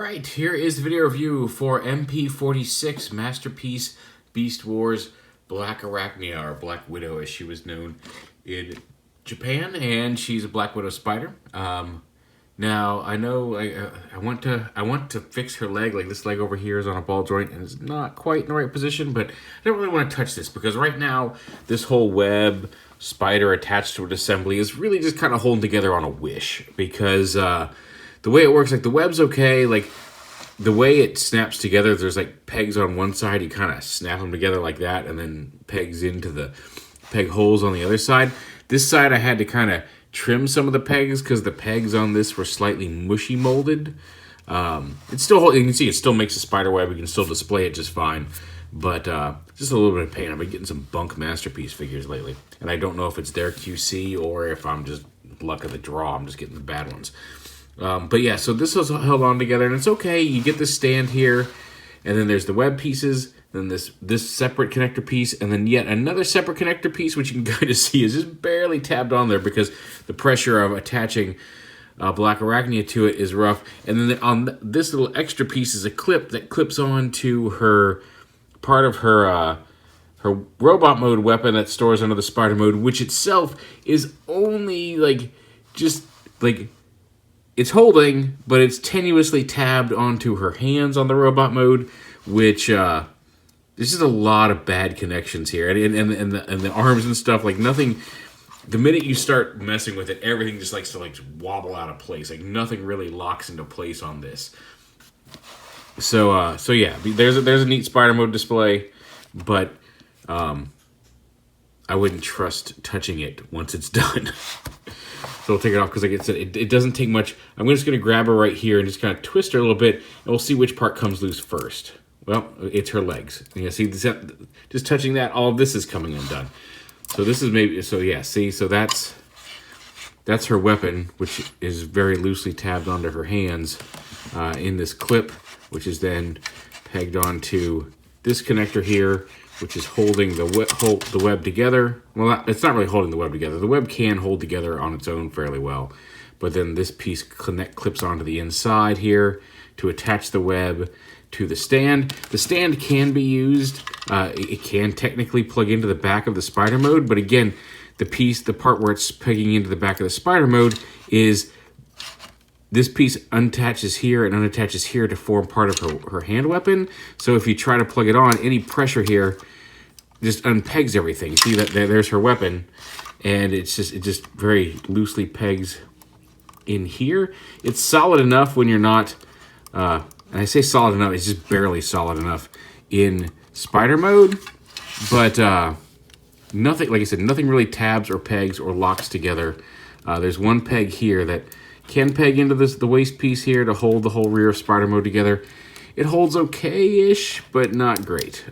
Alright, here is the video review for MP-46 Masterpiece Beast Wars Blackarachnia, or Black Widow as she was known in Japan, and she's a Black Widow spider. Now, I know I want to fix her leg. Like, this leg over here is on a ball joint and it's not quite in the right position, but I don't really want to touch this because right now this whole web spider attached to an assembly is really just kind of holding together on a wish, because the way it works, like, the web's okay, like, the way it snaps together, there's like pegs on one side, you kind of snap them together like that, and then pegs into the peg holes on the other side. This side I had to kind of trim some of the pegs because the pegs on this were slightly mushy molded. It's still, you can see it still makes a spider web, you can still display it just fine, but just a little bit of pain. I've been getting some bunk Masterpiece figures lately, and I don't know if it's their QC or if I'm just luck of the draw, I'm just getting the bad ones. But yeah, so this was held on together, and it's okay. You get this stand here, and then there's the web pieces, then this separate connector piece, and then yet another separate connector piece, which you can kind of see is just barely tabbed on there because the pressure of attaching Blackarachnia to it is rough. And then on this little extra piece is a clip that clips on to her, part of her robot mode weapon that stores under the spider mode, which itself is only it's holding, but it's tenuously tabbed onto her hands on the robot mode, which there's just a lot of bad connections here, and the arms and stuff, like nothing. The minute you start messing with it, everything just likes to wobble out of place. Like nothing really locks into place on this. So yeah, there's a neat spider mode display, but I wouldn't trust touching it once it's done. So I'll take it off because, like I said, it doesn't take much. I'm just going to grab her right here and just kind of twist her a little bit, and we'll see which part comes loose first. Well, it's her legs. You see, just touching that, all of this is coming undone. So this is maybe, so yeah, see, so that's her weapon, which is very loosely tabbed onto her hands in this clip, which is then pegged onto this connector here, which is holding the web together. Well, it's not really holding the web together. The web can hold together on its own fairly well, but then this piece clips onto the inside here to attach the web to the stand. The stand can be used. It can technically plug into the back of the spider mode, but again, the part where it's pegging into the back of the spider mode is this piece unattaches here and unattaches here to form part of her hand weapon. So if you try to plug it on, any pressure here just unpegs everything. See that there's her weapon, and it just very loosely pegs in here. It's solid enough when you're not, and I say solid enough, it's just barely solid enough in spider mode, but nothing, like I said, nothing really tabs or pegs or locks together. There's one peg here that can peg into the waist piece here to hold the whole rear of spider mode together. It holds okay-ish, but not great.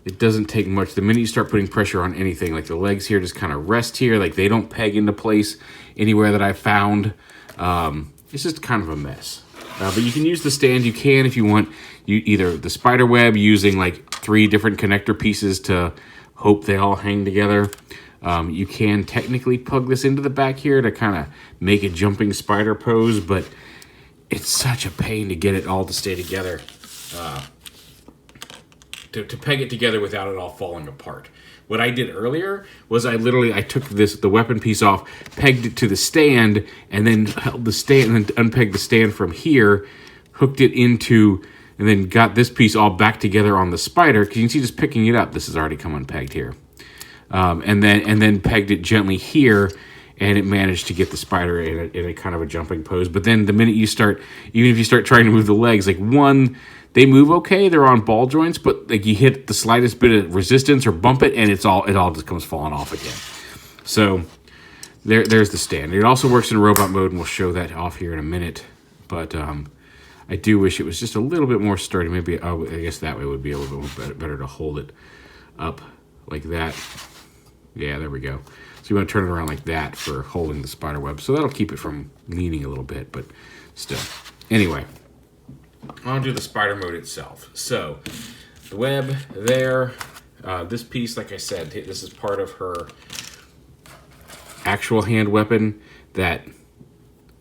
It doesn't take much. The minute you start putting pressure on anything, like the legs here just kind of rest here, like they don't peg into place anywhere that I've found. It's just kind of a mess. But you can use the stand. You can, if you want, either the spider web using like 3 different connector pieces to hope they all hang together. You can technically plug this into the back here to kind of make a jumping spider pose, but it's such a pain to get it all to stay together, to peg it together without it all falling apart. What I did earlier was I took the weapon piece off, pegged it to the stand, and then held the stand and then unpegged the stand from here, hooked it into, and then got this piece all back together on the spider, because you can see just picking it up, this has already come unpegged here. And then pegged it gently here, and it managed to get the spider in a kind of a jumping pose. But then the minute you start, even if you start trying to move the legs, like they move okay, they're on ball joints, but like you hit the slightest bit of resistance or bump it, and it all just comes falling off again. So there's the stand. It also works in robot mode, and we'll show that off here in a minute. But I do wish it was just a little bit more sturdy. Maybe I guess that way would be a little bit better to hold it up like that. Yeah, there we go. So you want to turn it around like that for holding the spider web. So that'll keep it from leaning a little bit, but still. Anyway, I'll do the spider mode itself. So the web there, this piece, like I said, this is part of her actual hand weapon that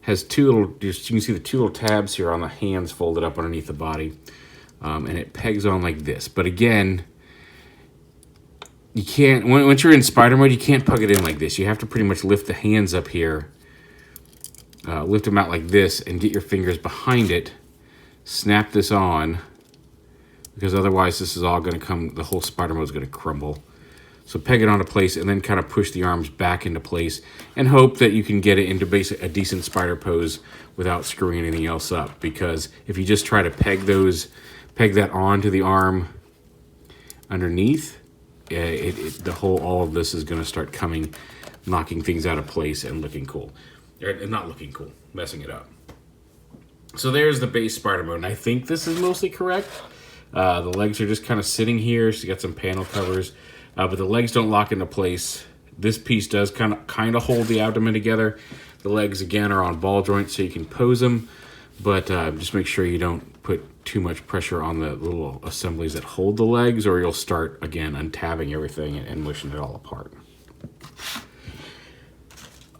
has two little, you can see the two little tabs here on the hands folded up underneath the body. And it pegs on like this. But again, you can't, once you're in spider mode, you can't plug it in like this. You have to pretty much lift the hands up here, lift them out like this, and get your fingers behind it, snap this on, because otherwise this is all going to come, the whole spider mode is going to crumble. So peg it onto place and then kind of push the arms back into place and hope that you can get it into a decent spider pose without screwing anything else up. Because if you just try to peg that onto the arm underneath, all of this is going to start coming, knocking things out of place and looking cool. Or not looking cool, messing it up. So there's the base spider mode, and I think this is mostly correct. The legs are just kind of sitting here, so you got some panel covers. But the legs don't lock into place. This piece does kind of hold the abdomen together. The legs, again, are on ball joints, so you can pose them. But just make sure you don't put too much pressure on the little assemblies that hold the legs, or you'll start, again, untabbing everything and mushing it all apart.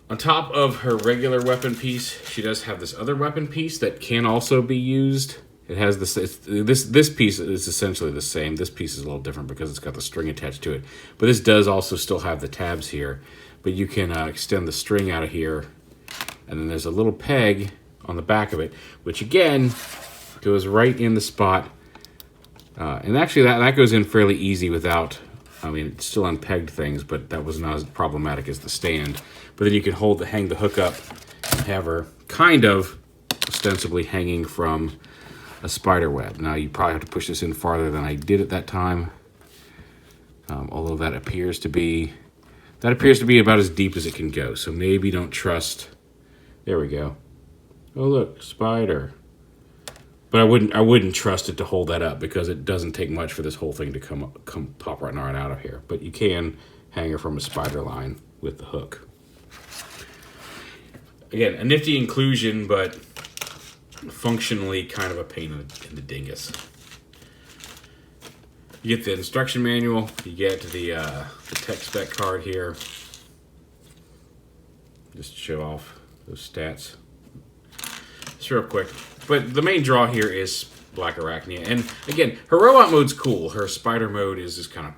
On top of her regular weapon piece, she does have this other weapon piece that can also be used. It has this piece is essentially the same. This piece is a little different because it's got the string attached to it. But this does also still have the tabs here. But you can extend the string out of here. And then there's a little peg on the back of it, which again goes right in the spot. And actually that goes in fairly easy without, I mean, it's still unpegged things, but that was not as problematic as the stand. But then you can hang the hook up and have her kind of ostensibly hanging from a spider web. Now you probably have to push this in farther than I did at that time, although that appears to be about as deep as it can go. So maybe don't trust. There we go. Oh look, spider. But I wouldn't trust it to hold that up because it doesn't take much for this whole thing to come pop right out of here. But you can hang her from a spider line with the hook. Again, a nifty inclusion, but functionally kind of a pain in the dingus. You get the instruction manual, you get the tech spec card here, just to show off those stats. Just real quick. But the main draw here is Blackarachnia. And again, her robot mode's cool. Her spider mode is just kind of...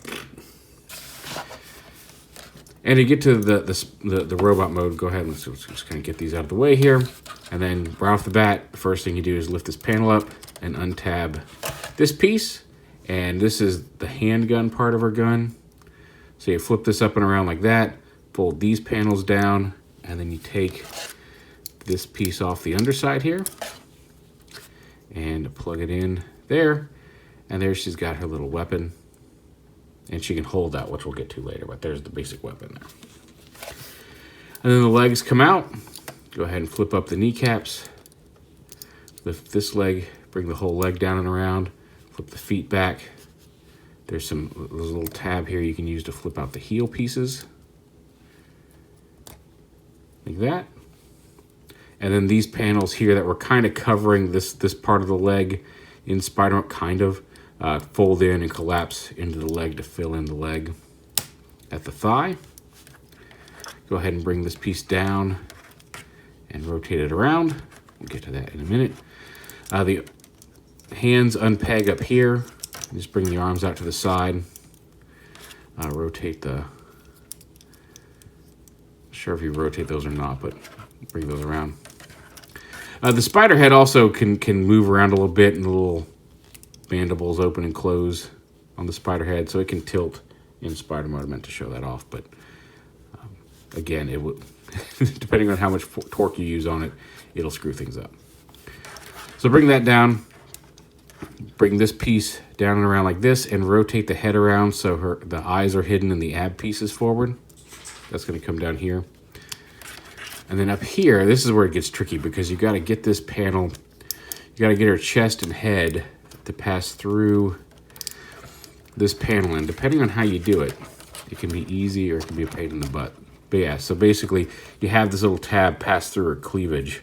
And to get to the robot mode, go ahead and let's just kind of get these out of the way here. And then right off the bat, the first thing you do is lift this panel up and untab this piece. And this is the handgun part of our gun. So you flip this up and around like that, fold these panels down, and then you take this piece off the underside here and plug it in there. And there she's got her little weapon. And she can hold that, which we'll get to later, but there's the basic weapon there. And then the legs come out. Go ahead and flip up the kneecaps. Lift this leg, bring the whole leg down and around. Flip the feet back. There's a little tab here you can use to flip out the heel pieces. Like that. And then these panels here that were kind of covering this part of the leg in Spider-Man, kind of, fold in and collapse into the leg to fill in the leg at the thigh. Go ahead and bring this piece down and rotate it around. We'll get to that in a minute. The hands unpeg up here. Just bring the arms out to the side. Rotate the... Not sure if you rotate those or not, but bring those around. The spider head also can move around a little bit, and the little mandibles open and close on the spider head, so it can tilt in spider mode. I meant to show that off, but again, it would depending on how much torque you use on it, it'll screw things up. So bring that down, bring this piece down and around like this, and rotate the head around so the eyes are hidden and the ab piece is forward. That's going to come down here. And then up here, this is where it gets tricky because you got to get this panel, you got to get her chest and head to pass through this panel. And depending on how you do it, it can be easy or it can be a pain in the butt. But yeah, so basically you have this little tab pass through her cleavage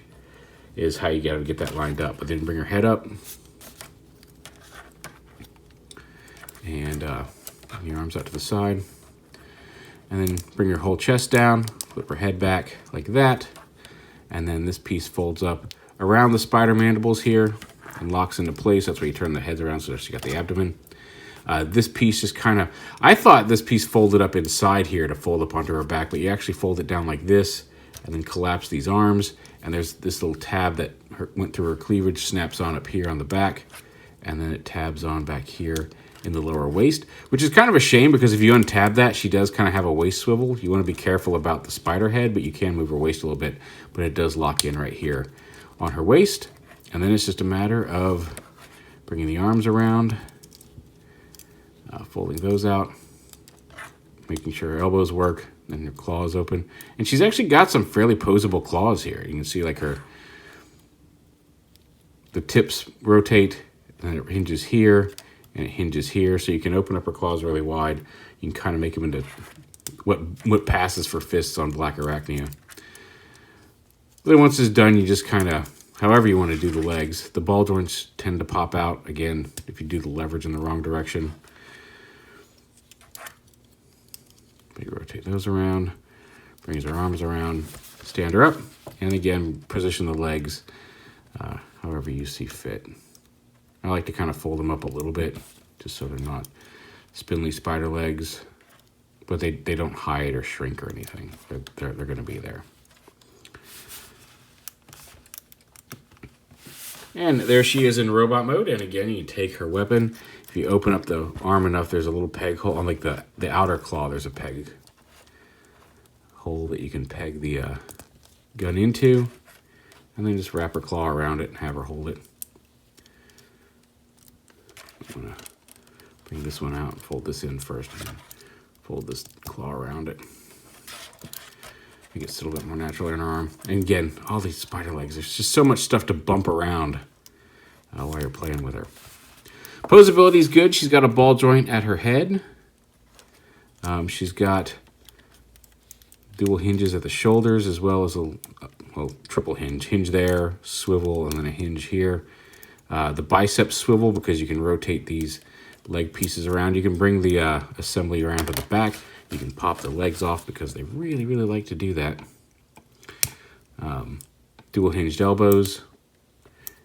is how you got to get that lined up. But then bring her head up and your arms out to the side. And then bring your whole chest down, flip her head back like that, And then this piece folds up around the spider mandibles here and locks into place. That's where you turn the heads around, so you got the abdomen. This piece just kind of, I thought this piece folded up inside here to fold up onto her back, but you actually fold it down like this and then collapse these arms. And there's this little tab that went through her cleavage, snaps on up here on the back, and then it tabs on back here in the lower waist, which is kind of a shame because if you untab that, she does kind of have a waist swivel. You want to be careful about the spider head, but you can move her waist a little bit, but it does lock in right here on her waist. And then it's just a matter of bringing the arms around, folding those out, making sure her elbows work, and her claws open. And she's actually got some fairly posable claws here. You can see like the tips rotate, and then it hinges here, and it hinges here, so you can open up her claws really wide. You can kind of make them into what passes for fists on Blackarachnia. Then once it's done, you just kind of, however you want to do the legs. The ball joints tend to pop out, again, if you do the leverage in the wrong direction. You rotate those around, brings her arms around, stand her up, and again, position the legs however you see fit. I like to kind of fold them up a little bit, just so they're not spindly spider legs, but they don't hide or shrink or anything. They're going to be there. And there she is in robot mode, and again, you take her weapon. If you open up the arm enough, there's a little peg hole on like the outer claw. There's a peg hole that you can peg the gun into, and then just wrap her claw around it and have her hold it. I'm gonna bring this one out and fold this in first, and then fold this claw around it. Make it sit a little bit more natural in her arm. And again, all these spider legs. There's just so much stuff to bump around while you're playing with her. Posability is good. She's got a ball joint at her head. She's got dual hinges at the shoulders, as well as a triple hinge there, swivel, and then a hinge here. The bicep swivel, because you can rotate these leg pieces around. You can bring the assembly around to the back. You can pop the legs off because they really, really like to do that. Dual hinged elbows.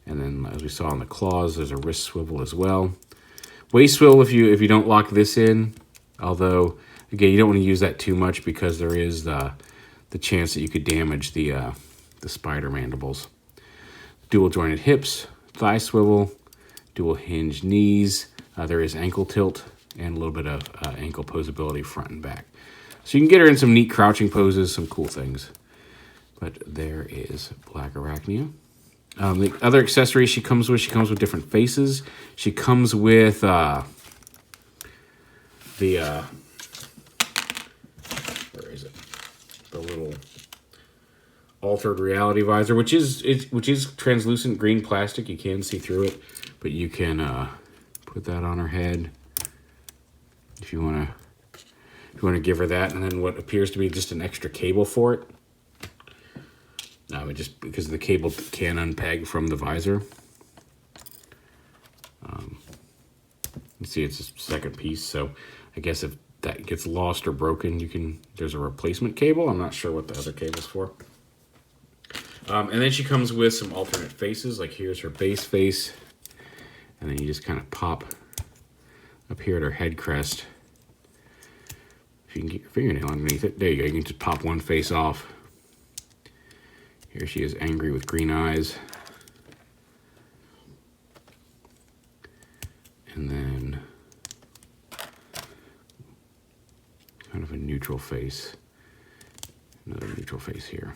And then, as we saw on the claws, there's a wrist swivel as well. Waist swivel if you don't lock this in. Although, again, you don't want to use that too much because there is the chance that you could damage the spider mandibles. Dual jointed hips, thigh swivel, dual hinged knees. There is ankle tilt and a little bit of ankle posability front and back. So you can get her in some neat crouching poses, some cool things. But there is Blackarachnia. The other accessories she comes with different faces. She comes with where is it? The little altered reality visor, which is translucent green plastic. You can see through it, but you can put that on her head if you want to give her that, and then what appears to be just an extra cable for it. Just because the cable can unpeg from the visor. You see it's a second piece, so I guess if that gets lost or broken, there's a replacement cable. I'm not sure what the other cable's for. And then she comes with some alternate faces, like here's her base face, and then you just kind of pop up here at her head crest. If you can get your fingernail underneath it, there you go. You can just pop one face off. Here she is, angry with green eyes. And then kind of a neutral face. Another neutral face here.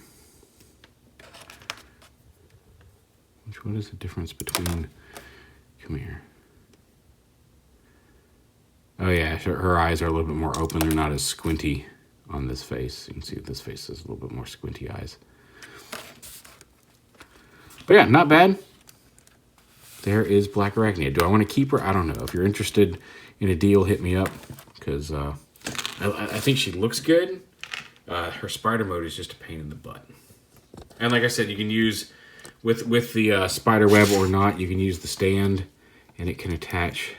What is the difference between... Come here. Oh yeah, her eyes are a little bit more open. They're not as squinty on this face. You can see this face has a little bit more squinty eyes. But yeah, not bad. There is Blackarachnia. Do I want to keep her? I don't know. If you're interested in a deal, hit me up. Because I think she looks good. Her spider mode is just a pain in the butt. And like I said, you can use, with the spider web or not, you can use the stand. And it can attach,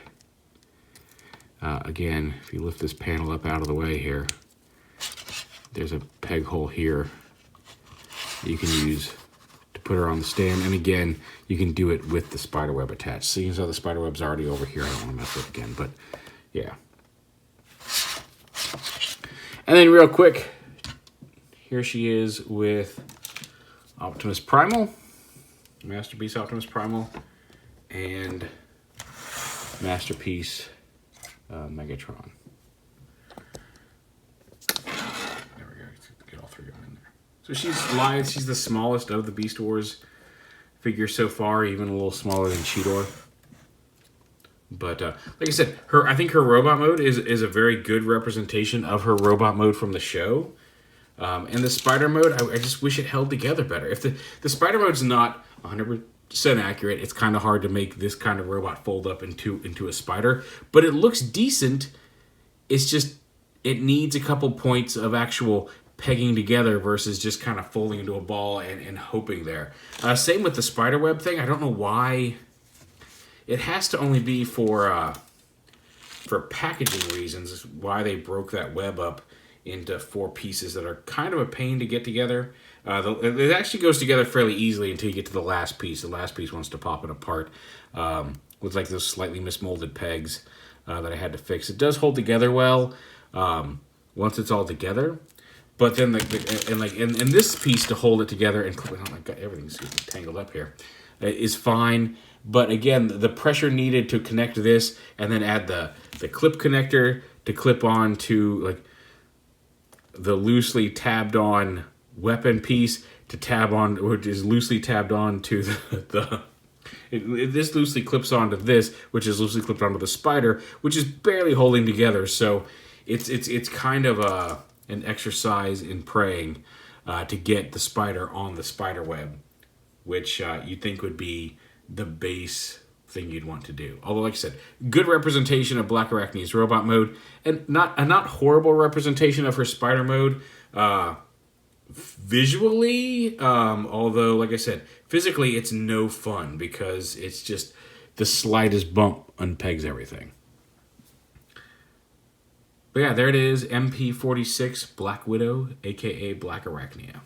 again, if you lift this panel up out of the way here, there's a peg hole here that you can use put her on the stand. And again, you can do it with the spider web attached. Seeing as how the spider web's already over here, I don't want to mess with it again, but yeah. And then real quick, here she is with Optimus Primal, Masterpiece Optimus Primal, and Masterpiece Megatron. There we go. Get all three of them in there. So she's lithe. She's the smallest of the Beast Wars figures so far, even a little smaller than Cheetor. But like I said, I think her robot mode is a very good representation of her robot mode from the show. And the spider mode, I just wish it held together better. If the spider mode's not 100% accurate, it's kind of hard to make this kind of robot fold up into a spider. But it looks decent. It's just, it needs a couple points of actual pegging together versus just kind of folding into a ball and hoping there. Same with the spider web thing. I don't know why. It has to only be for packaging reasons, why they broke that web up into 4 pieces that are kind of a pain to get together. It actually goes together fairly easily until you get to the last piece. The last piece wants to pop it apart with like those slightly mismolded pegs that I had to fix. It does hold together well once it's all together, but then and this piece to hold it together and oh my god, everything's tangled up here, is fine. But again, the pressure needed to connect this and then add the clip connector to clip on to like the loosely tabbed on weapon piece to tab on, which is loosely tabbed on to this loosely clips onto this, which is loosely clipped onto the spider, which is barely holding together. So it's kind of an exercise in praying to get the spider on the spider web, which you'd think would be the base thing you'd want to do. Although, like I said, good representation of Blackarachnia's robot mode, and not horrible representation of her spider mode visually. Although, like I said, physically it's no fun because it's just the slightest bump unpegs everything. But yeah, there it is, MP-46 Black Widow, aka Blackarachnia.